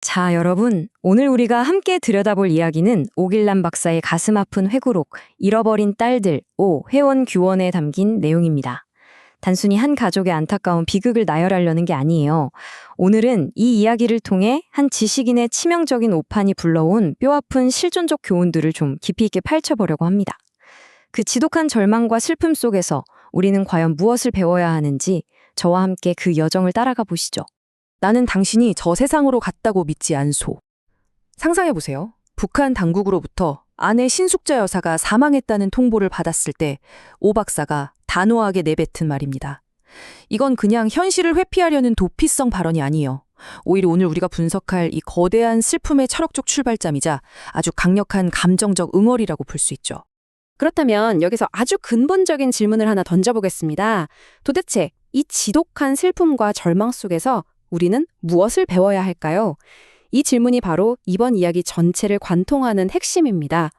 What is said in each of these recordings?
자, 여러분. 오늘 우리가 함께 들여다볼 이야기는 오길남 박사의 가슴 아픈 회고록, 잃어버린 딸들, 회원 규원에 담긴 내용입니다. 단순히 한 가족의 안타까운 비극을 나열하려는 게 아니에요. 오늘은 이 이야기를 통해 한 지식인의 치명적인 오판이 불러온 뼈아픈 실존적 교훈들을 좀 깊이 있게 파헤쳐보려고 합니다. 그 지독한 절망과 슬픔 속에서 우리는 과연 무엇을 배워야 하는지 저와 함께 그 여정을 따라가 보시죠. 나는 당신이 저 세상으로 갔다고 믿지 않소. 상상해보세요. 북한 당국으로부터 아내 신숙자 여사가 사망했다는 통보를 받았을 때 오 박사가 단호하게 내뱉은 말입니다. 이건 그냥 현실을 회피하려는 도피성 발언이 아니에요. 오히려 오늘 우리가 분석할 이 거대한 슬픔의 철학적 출발점이자 아주 강력한 감정적 응어리라고 볼 수 있죠. 그렇다면 여기서 아주 근본적인 질문을 하나 던져보겠습니다. 도대체 이 지독한 슬픔과 절망 속에서 우리는 무엇을 배워야 할까요? 이 질문이 바로 이번 이야기 전체를 관통하는 핵심입니다.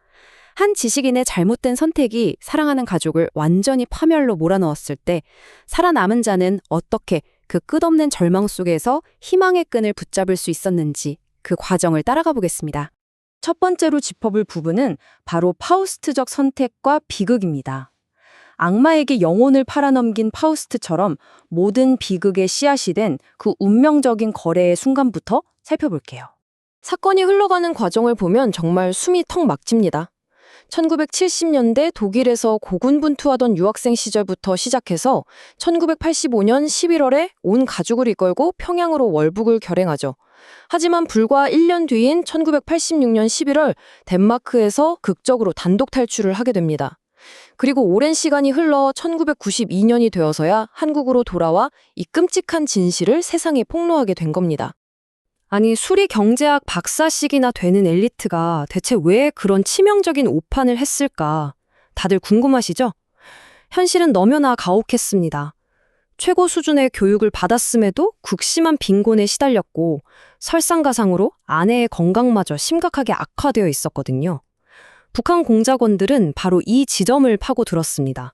한 지식인의 잘못된 선택이 사랑하는 가족을 완전히 파멸로 몰아넣었을 때 살아남은 자는 어떻게 그 끝없는 절망 속에서 희망의 끈을 붙잡을 수 있었는지 그 과정을 따라가 보겠습니다. 첫 번째로 짚어볼 부분은 바로 파우스트적 선택과 비극입니다. 악마에게 영혼을 팔아넘긴 파우스트처럼 모든 비극의 씨앗이 된 그 운명적인 거래의 순간부터 살펴볼게요. 사건이 흘러가는 과정을 보면 정말 숨이 턱 막힙니다. 1970년대 독일에서 고군분투하던 유학생 시절부터 시작해서 1985년 11월에 온 가족을 이끌고 평양으로 월북을 결행하죠. 하지만 불과 1년 뒤인 1986년 11월 덴마크에서 극적으로 단독 탈출을 하게 됩니다. 그리고 오랜 시간이 흘러 1992년이 되어서야 한국으로 돌아와 이 끔찍한 진실을 세상에 폭로하게 된 겁니다. 아니, 수리 경제학 박사씩이나 되는 엘리트가 대체 왜 그런 치명적인 오판을 했을까? 다들 궁금하시죠? 현실은 너무나 가혹했습니다. 최고 수준의 교육을 받았음에도 극심한 빈곤에 시달렸고 설상가상으로 아내의 건강마저 심각하게 악화되어 있었거든요. 북한 공작원들은 바로 이 지점을 파고들었습니다.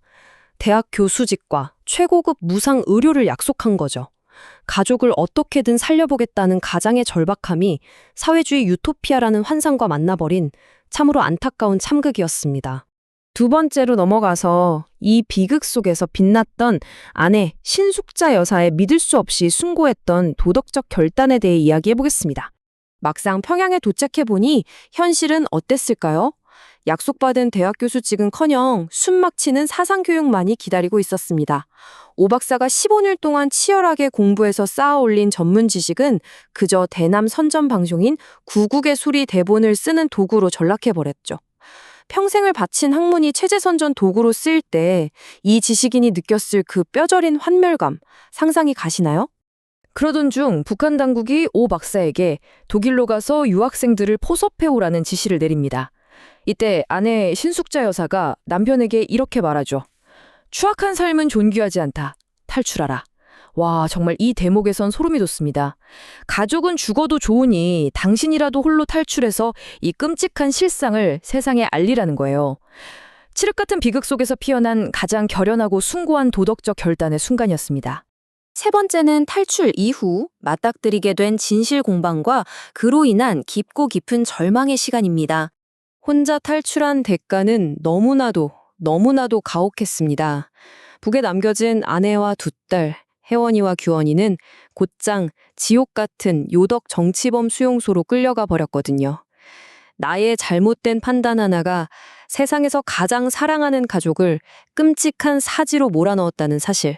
대학 교수직과 최고급 무상 의료를 약속한 거죠. 가족을 어떻게든 살려보겠다는 가장의 절박함이 사회주의 유토피아라는 환상과 만나버린 참으로 안타까운 참극이었습니다. 두 번째로 넘어가서 이 비극 속에서 빛났던 아내 신숙자 여사의 믿을 수 없이 숭고했던 도덕적 결단에 대해 이야기해보겠습니다. 막상 평양에 도착해보니 현실은 어땠을까요? 약속받은 대학 교수직은커녕 숨막히는 사상교육만이 기다리고 있었습니다. 오 박사가 15년 동안 치열하게 공부해서 쌓아올린 전문 지식은 그저 대남 선전 방송인 구국의 수리 대본을 쓰는 도구로 전락해버렸죠. 평생을 바친 학문이 체제선전 도구로 쓰일 때 이 지식인이 느꼈을 그 뼈저린 환멸감, 상상이 가시나요? 그러던 중 북한 당국이 오 박사에게 독일로 가서 유학생들을 포섭해오라는 지시를 내립니다. 이때 아내 신숙자 여사가 남편에게 이렇게 말하죠. 추악한 삶은 존귀하지 않다. 탈출하라. 와, 정말 이 대목에선 소름이 돋습니다. 가족은 죽어도 좋으니 당신이라도 홀로 탈출해서 이 끔찍한 실상을 세상에 알리라는 거예요. 칠흑 같은 비극 속에서 피어난 가장 결연하고 숭고한 도덕적 결단의 순간이었습니다. 세 번째는 탈출 이후 맞닥뜨리게 된 진실 공방과 그로 인한 깊고 깊은 절망의 시간입니다. 혼자 탈출한 대가는 너무나도 가혹했습니다. 북에 남겨진 아내와 두 딸, 혜원이와 규원이는 곧장 지옥 같은 요덕 정치범 수용소로 끌려가 버렸거든요. 나의 잘못된 판단 하나가 세상에서 가장 사랑하는 가족을 끔찍한 사지로 몰아넣었다는 사실.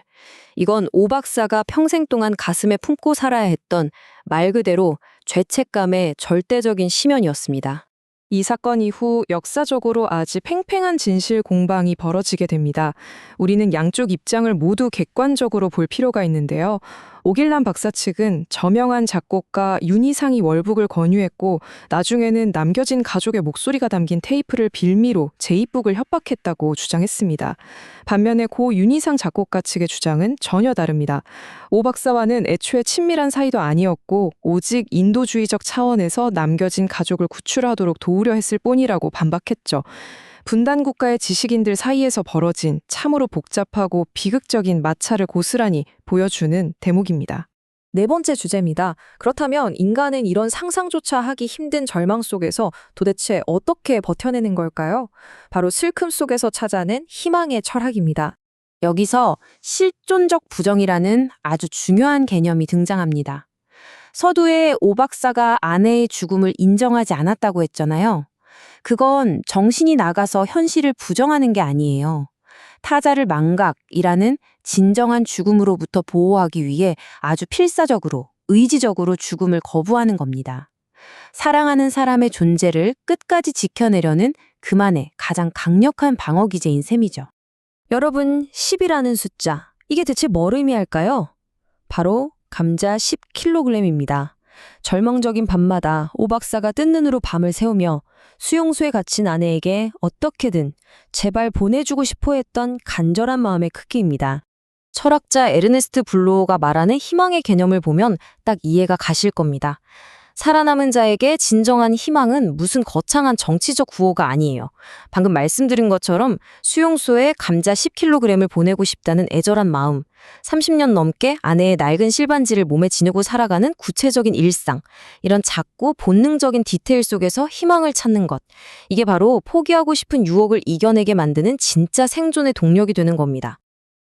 이건 오 박사가 평생 동안 가슴에 품고 살아야 했던 말 그대로 죄책감의 절대적인 심연이었습니다. 이 사건 이후 역사적으로 아주 팽팽한 진실 공방이 벌어지게 됩니다. 우리는 양쪽 입장을 모두 객관적으로 볼 필요가 있는데요. 오길남 박사 측은 저명한 작곡가 윤희상이 월북을 권유했고 나중에는 남겨진 가족의 목소리가 담긴 테이프를 빌미로 제2북을 협박했다고 주장했습니다. 반면에 고 윤희상 작곡가 측의 주장은 전혀 다릅니다. 오 박사와는 애초에 친밀한 사이도 아니었고 오직 인도주의적 차원에서 남겨진 가족을 구출하도록 도우려 했을 뿐이라고 반박했죠. 분단 국가의 지식인들 사이에서 벌어진 참으로 복잡하고 비극적인 마찰을 고스란히 보여주는 대목입니다. 네 번째 주제입니다. 그렇다면 인간은 이런 상상조차 하기 힘든 절망 속에서 도대체 어떻게 버텨내는 걸까요? 바로 슬픔 속에서 찾아낸 희망의 철학입니다. 여기서 실존적 부정이라는 아주 중요한 개념이 등장합니다. 서두에 오 박사가 아내의 죽음을 인정하지 않았다고 했잖아요. 그건 정신이 나가서 현실을 부정하는 게 아니에요. 타자를 망각이라는 진정한 죽음으로부터 보호하기 위해 아주 필사적으로, 의지적으로 죽음을 거부하는 겁니다. 사랑하는 사람의 존재를 끝까지 지켜내려는 그만의 가장 강력한 방어 기제인 셈이죠. 여러분, 10이라는 숫자, 이게 대체 뭘 의미할까요? 바로 감자 10kg입니다. 절망적인 밤마다 오 박사가 뜬 눈으로 밤을 새우며 수용소에 갇힌 아내에게 어떻게든 제발 보내주고 싶어 했던 간절한 마음의 크기입니다. 철학자 에르네스트 블로어가 말하는 희망의 개념을 보면 딱 이해가 가실 겁니다. 살아남은 자에게 진정한 희망은 무슨 거창한 정치적 구호가 아니에요. 방금 말씀드린 것처럼 수용소에 감자 10kg을 보내고 싶다는 애절한 마음, 30년 넘게 아내의 낡은 실반지를 몸에 지니고 살아가는 구체적인 일상, 이런 작고 본능적인 디테일 속에서 희망을 찾는 것, 이게 바로 포기하고 싶은 유혹을 이겨내게 만드는 진짜 생존의 동력이 되는 겁니다.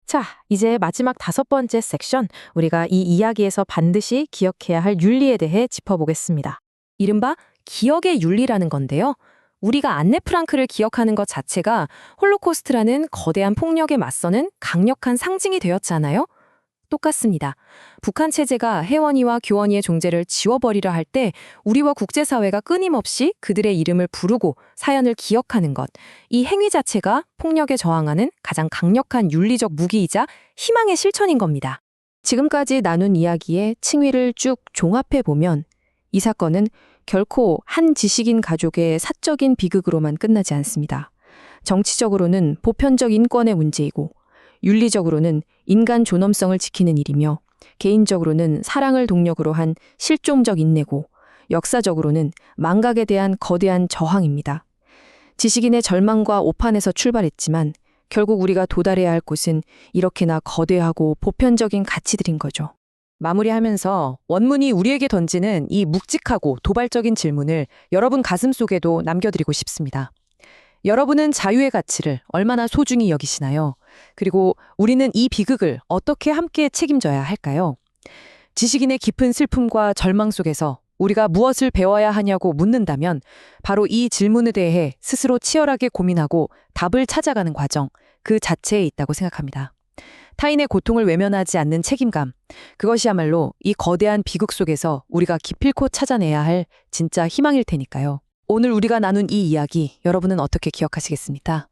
자, 이제 마지막 5번째 섹션, 우리가 이 이야기에서 반드시 기억해야 할 윤리에 대해 짚어보겠습니다. 이른바 기억의 윤리라는 건데요. 우리가 안네 프랑크를 기억하는 것 자체가 홀로코스트라는 거대한 폭력에 맞서는 강력한 상징이 되었잖아요. 똑같습니다. 북한 체제가 혜원이와 교원이의 존재를 지워버리려 할 때 우리와 국제사회가 끊임없이 그들의 이름을 부르고 사연을 기억하는 것, 이 행위 자체가 폭력에 저항하는 가장 강력한 윤리적 무기이자 희망의 실천인 겁니다. 지금까지 나눈 이야기의 층위를 쭉 종합해보면 이 사건은 결코 한 지식인 가족의 사적인 비극으로만 끝나지 않습니다. 정치적으로는 보편적 인권의 문제이고 윤리적으로는 인간 존엄성을 지키는 일이며 개인적으로는 사랑을 동력으로 한 실종적 인내고 역사적으로는 망각에 대한 거대한 저항입니다. 지식인의 절망과 오판에서 출발했지만 결국 우리가 도달해야 할 곳은 이렇게나 거대하고 보편적인 가치들인 거죠. 마무리하면서 원문이 우리에게 던지는 이 묵직하고 도발적인 질문을 여러분 가슴속에도 남겨드리고 싶습니다. 여러분은 자유의 가치를 얼마나 소중히 여기시나요? 그리고 우리는 이 비극을 어떻게 함께 책임져야 할까요? 지식인의 깊은 슬픔과 절망 속에서 우리가 무엇을 배워야 하냐고 묻는다면 바로 이 질문에 대해 스스로 치열하게 고민하고 답을 찾아가는 과정, 그 자체에 있다고 생각합니다. 타인의 고통을 외면하지 않는 책임감, 그것이야말로 이 거대한 비극 속에서 우리가 기필코 찾아내야 할 진짜 희망일 테니까요. 오늘 우리가 나눈 이 이야기, 여러분은 어떻게 기억하시겠습니까?